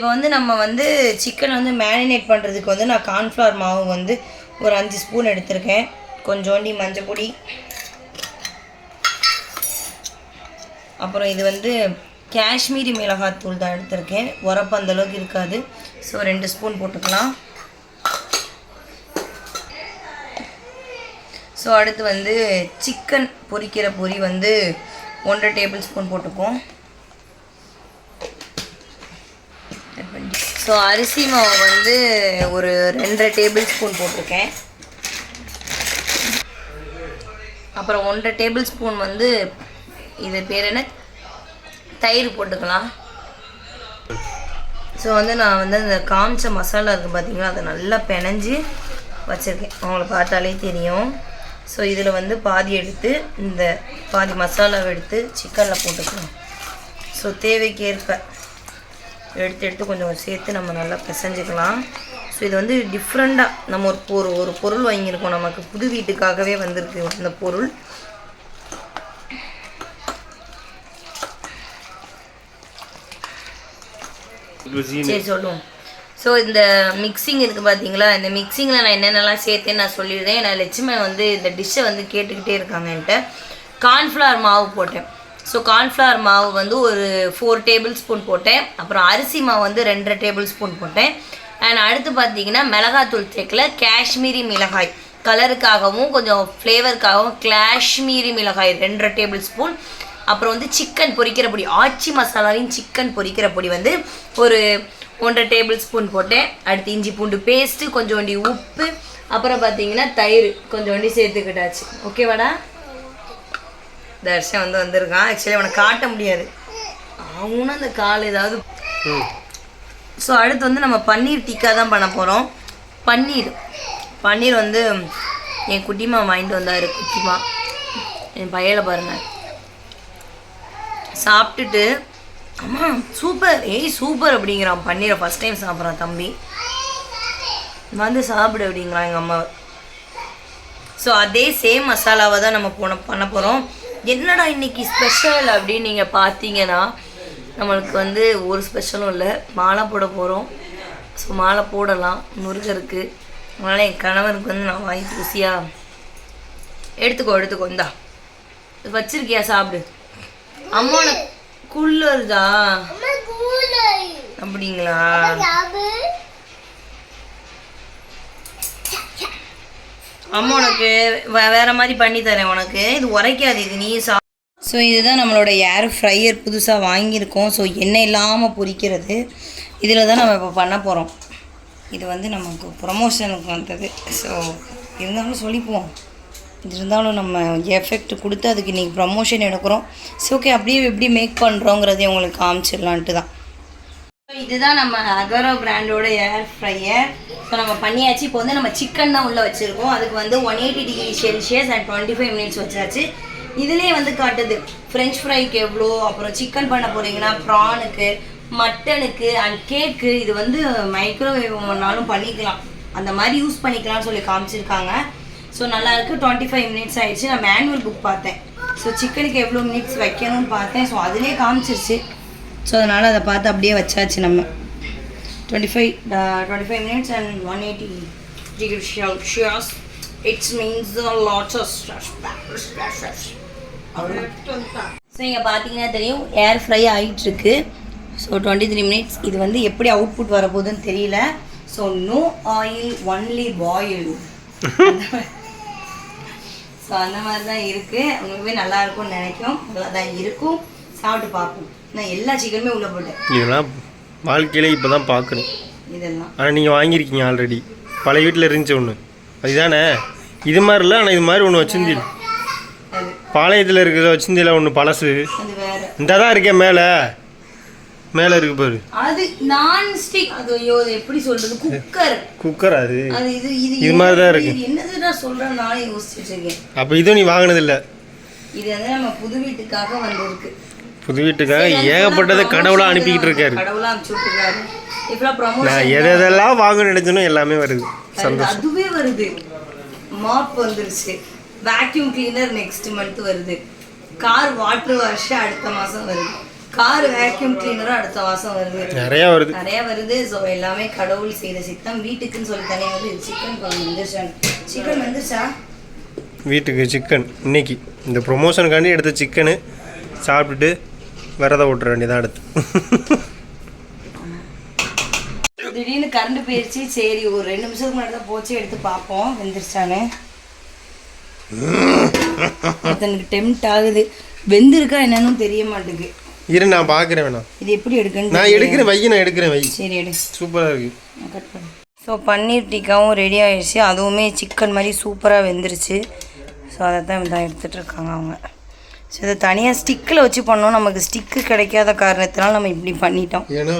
இப்போ வந்து நம்ம வந்து சிக்கன் வந்து மேரினேட் பண்ணுறதுக்கு வந்து நான் கார்ன்ஃப்ளவர் மாவு வந்து ஒரு 5 ஸ்பூன் எடுத்திருக்கேன். கொஞ்சோண்டி மஞ்சள் பொடி, அப்புறம் இது வந்து காஷ்மீரி மிளகாத்தூள் தான் எடுத்திருக்கேன். உரப்பு அந்தளவுக்கு இருக்காது. ஸோ 2 ஸ்பூன் போட்டுக்கலாம். ஸோ அடுத்து வந்து சிக்கன் பொரிக்கிற பொரி வந்து 1.5 டேபிள் ஸ்பூன் போட்டுக்குவோம். ஸோ அரிசி மாவு வந்து ஒரு 2.5 டேபிள் ஸ்பூன் போட்டிருக்கேன். அப்புறம் 1.5 டேபிள் ஸ்பூன் வந்து இது பேர் என்ன, தயிர் போட்டுக்கலாம். ஸோ வந்து நான் வந்து அந்த காமிச்ச மசாலா இருக்குது பார்த்தீங்களா, அதை நல்லா பிணைஞ்சி வச்சுருக்கேன். அவங்களை பார்த்தாலே தெரியும். ஸோ இதில் வந்து பாதி எடுத்து இந்த பாதி மசாலாவை எடுத்து சிக்கனில் போட்டுக்கலாம். ஸோ தேவைக்கேற்ப எடுத்து கொஞ்சம் சேர்த்து நம்ம நல்லா பிசைஞ்சிக்கலாம். ஸோ இது வந்து டிஃப்ரெண்ட்டாக நம்ம ஒரு பொருள் வாங்கியிருக்கோம். நமக்கு புது வீட்டுக்காகவே வந்திருக்கு இந்த பொருள். சரி சொல்லுவோம். ஸோ இந்த மிக்சிங் இருக்குது பார்த்தீங்களா, இந்த மிக்சிங்கில் நான் என்னென்னலாம் சேர்த்தேன்னு நான் சொல்லியிருந்தேன். நான் லட்சுமி வந்து இந்த டிஷ்ஷை வந்து கேட்டுக்கிட்டே இருக்காங்க என்கிட்ட. கார்ன்ஃப்ளவர் மாவு போட்டேன். ஸோ கார்ன்ஃப்ளவர் மாவு வந்து ஒரு 4 டேபிள் ஸ்பூன் போட்டேன். அப்புறம் அரிசி மாவு வந்து 2.5 டேபிள் ஸ்பூன் போட்டேன். அண்ட் அடுத்து பார்த்தீங்கன்னா மிளகாத்தூள் சேர்க்கல, காஷ்மீரி மிளகாய் கலருக்காகவும் கொஞ்சம் ஃப்ளேவருக்காகவும் காஷ்மீரி மிளகாய் 2.5 டேபிள் ஸ்பூன். அப்புறம் வந்து சிக்கன் பொரிக்கிற பொடி, ஆச்சி மசாலாவின் சிக்கன் பொரிக்கிற பொடி வந்து ஒரு 1.5 டேபிள் ஸ்பூன் போட்டேன். அடுத்து இஞ்சி பூண்டு பேஸ்ட்டு, கொஞ்சோண்டி உப்பு, அப்புறம் பார்த்தீங்கன்னா தயிர் கொஞ்சோண்டி சேர்த்துக்கிட்டாச்சு. ஓகேவாடா? தர்ஷன் வந்து வந்திருக்கான். ஆக்சுவலி அவனை காட்ட முடியாது, அவனும் அந்த கால் ஏதாவது. ஸோ அடுத்து வந்து நம்ம பன்னீர் டிக்கா தான் பண்ண போகிறோம். பன்னீர் வந்து என் குட்டிமா வாங்கிட்டு வந்தார். குட்டிமா என் பையலை பாருங்கள் சாப்பிட்டுட்டு, அம்மா சூப்பர், சூப்பர் அப்படிங்கிறான். பன்னீரை ஃபஸ்ட் டைம் சாப்பிட்றான் தம்பி. வந்து சாப்பிடு அப்படிங்கிறான் எங்கள் அம்மா. ஸோ அதே சேம் மசாலாவை தான் நம்ம பண்ண போகிறோம். என்னடா இன்றைக்கி ஸ்பெஷல் அப்படின்னு நீங்கள் பார்த்தீங்கன்னா, நம்மளுக்கு வந்து ஒரு ஸ்பெஷலும் இல்லை, மாலை போட போகிறோம். ஸோ மாலை போடலாம் முருகருக்கு. அதனால் என் கணவருக்கு வந்து நான் வாங்கி ருசியாக எடுத்துக்கோ இந்தா வச்சிருக்கியா, சாப்பிடு. அம்மாவோட குள்ளருதா அப்படிங்களா? அம்மா உனக்கு வேற மாதிரி பண்ணி தரேன் உனக்கு. இது உரைக்காது, இது நீ ஸோ இதுதான் நம்மளோட ஏர் ஃப்ரையர் புதுசாக வாங்கியிருக்கோம். ஸோ எண்ணெய் இல்லாமல் பொரிக்கிறது இதில் தான் நம்ம இப்போ பண்ண போகிறோம். இது வந்து நமக்கு ப்ரமோஷனுக்கு வந்தது. ஸோ இருந்தாலும் சொல்லிப்போம், இருந்தாலும் நம்ம எஃபெக்ட் கொடுத்து அதுக்கு இன்றைக்கி ப்ரமோஷன் எடுக்கிறோம். ஸோ ஓகே, அப்படியே எப்படி மேக் பண்ணுறோங்கிறதையும் உங்களுக்கு காமிச்சிடலான்ட்டு தான். இதுதான் நம்ம அகரோ பிராண்டோட ஏர் ஃப்ரையர். ஸோ நம்ம பண்ணியாச்சு. இப்போ வந்து நம்ம சிக்கன் தான் உள்ளே வச்சுருக்கோம். அதுக்கு வந்து 180 டிகிரி செல்சியஸ் அண்ட் 25 மினிட்ஸ் வச்சாச்சு. இதுலேயே வந்து காட்டுது ஃப்ரெஞ்ச் ஃப்ரைக்கு எவ்வளோ, அப்புறம் சிக்கன் பண்ண போகிறீங்கன்னா ப்ரானுக்கு, மட்டனுக்கு அண்ட் கேக்கு. இது வந்து மைக்ரோவேவ் பண்ணாலும் பண்ணிக்கலாம், அந்த மாதிரி யூஸ் பண்ணிக்கலாம்னு சொல்லி காமிச்சிருக்காங்க. ஸோ நல்லாயிருக்கு. 25 மினிட்ஸ் ஆகிடுச்சு. நான் மேனுவல் புக் பார்த்தேன். ஸோ சிக்கனுக்கு எவ்வளோ மினிட்ஸ் வைக்கணும்னு பார்த்தேன். ஸோ அதிலே காமிச்சிருச்சு. ஸோ அதனால் அதை பார்த்து அப்படியே வச்சாச்சு. நம்ம 25 minutes and 180 degree Celsius. Its means lots so இங்கே பார்த்தீங்கன்னா தெரியும் ஏர் ஃப்ரை ஆகிட்டுருக்கு. So 23 minutes. இது வந்து எப்படி அவுட்புட் வரப்போகுதுன்னு தெரியல. So no oil, only boil. So அந்த மாதிரி தான் இருக்குது. உங்களுக்குமே நல்லாயிருக்கும்னு நினைக்கும். நல்லா தான் இருக்கும். சாப்பிட்டு பார்ப்போம். நான் எல்லா சிக்கனுமே உள்ளே போட்டேன். இதெல்லாம் வாழ்க்கையில இப்போ தான் பார்க்கணும் இதெல்லாம். ஆனால் நீங்கள் வாங்கியிருக்கீங்க ஆல்ரெடி. பழைய வீட்டில் இருந்துச்சு ஒன்று, அதுதானே? இது மாதிரி இல்லை, ஆனால் இது மாதிரி ஒன்று வச்சுருந்தீங்க. பாளையத்தில் இருக்கிறத வச்சுருந்தீங்களா ஒன்று பழசு. இந்த தான் இருக்கேன் மேலே இருக்கு பாரு. அது நான் ஸ்டிக். அது ஐயோ எப்படி சொல்றது, குக்கர் அது இது மாதிரி தான் இருக்கு. என்னதுடா சொல்றேன் நானே யோசிச்சுட்டு இருக்கேன். அப்போ இதுவும் நீ வாங்கினது இல்லை? இது வந்து நம்ம புது வீட்டுக்காக வந்திருக்கு. புது வீட்டுக்காக ஏகப்பட்டதை கடவுளாக அனுப்பிக்கிட்டு இருக்காரு. கடவுளாக அனுப்பிச்சுட்ருக்காரு. இப்போ நான் எதெல்லாம் வாங்க நினைச்சனோ எல்லாமே வருது. சந்தோஷம். அதுவே வருது. மாப் வந்துருச்சு. வேக்யூம் கிளீனர் நெக்ஸ்ட் மந்த் வருது. கார் வாட்டர் வாஷ் அடுத்த மாதம் வருது. கார் வேக்யூம் கிளீனரும் அடுத்த மாதம் வருது. நிறையா வருது. நிறையா வருது. ஸோ எல்லாமே கடவுள் செய்த சித்தம். வீட்டுக்குன்னு சொல்லி தனியாக வந்து சிக்கன் குழம்பு வந்துருச்சா? சிக்கன் வந்துருச்சா? வீட்டுக்கு சிக்கன் இன்னைக்கு இந்த ப்ரொமோஷனுக்காண்டி எடுத்த சிக்கனு சாப்பிட்டுட்டு விரதம் விட்டுற வேண்டியதான் அடுத்து. திடீர்னு கரண்ட் போயிடுச்சு. சரி ஒரு 2 நிமிஷத்துக்கு முன்னாடி தான் போச்சு, எடுத்து பார்ப்போம் வெந்துருச்சான்னு. எனக்கு டெம்ட் ஆகுது. வெந்திருக்கா என்னன்னு தெரிய மாட்டேங்குது. இரு நான் பார்க்குறேன். வேணாம் இது எப்படி எடுக்கணும்? நான் எடுக்கிறேன் வை. நான் எடுக்கிறேன் வை. சரி எடு. சூப்பராக இருக்கு. கட் பண்ணு. ஸோ பன்னீர் டிக்காவும் ரெடி ஆகிடுச்சு. அதுவுமே சிக்கன் மாதிரி சூப்பராக வெந்துருச்சு. ஸோ அதை தான் எடுத்துகிட்டு இருக்காங்க அவங்க. ஸோ இதை தனியாக ஸ்டிக்கில் வச்சு பண்ணோம். நமக்கு ஸ்டிக்கு கிடைக்காத காரணத்தினால நம்ம இப்படி பண்ணிட்டோம். ஏன்னா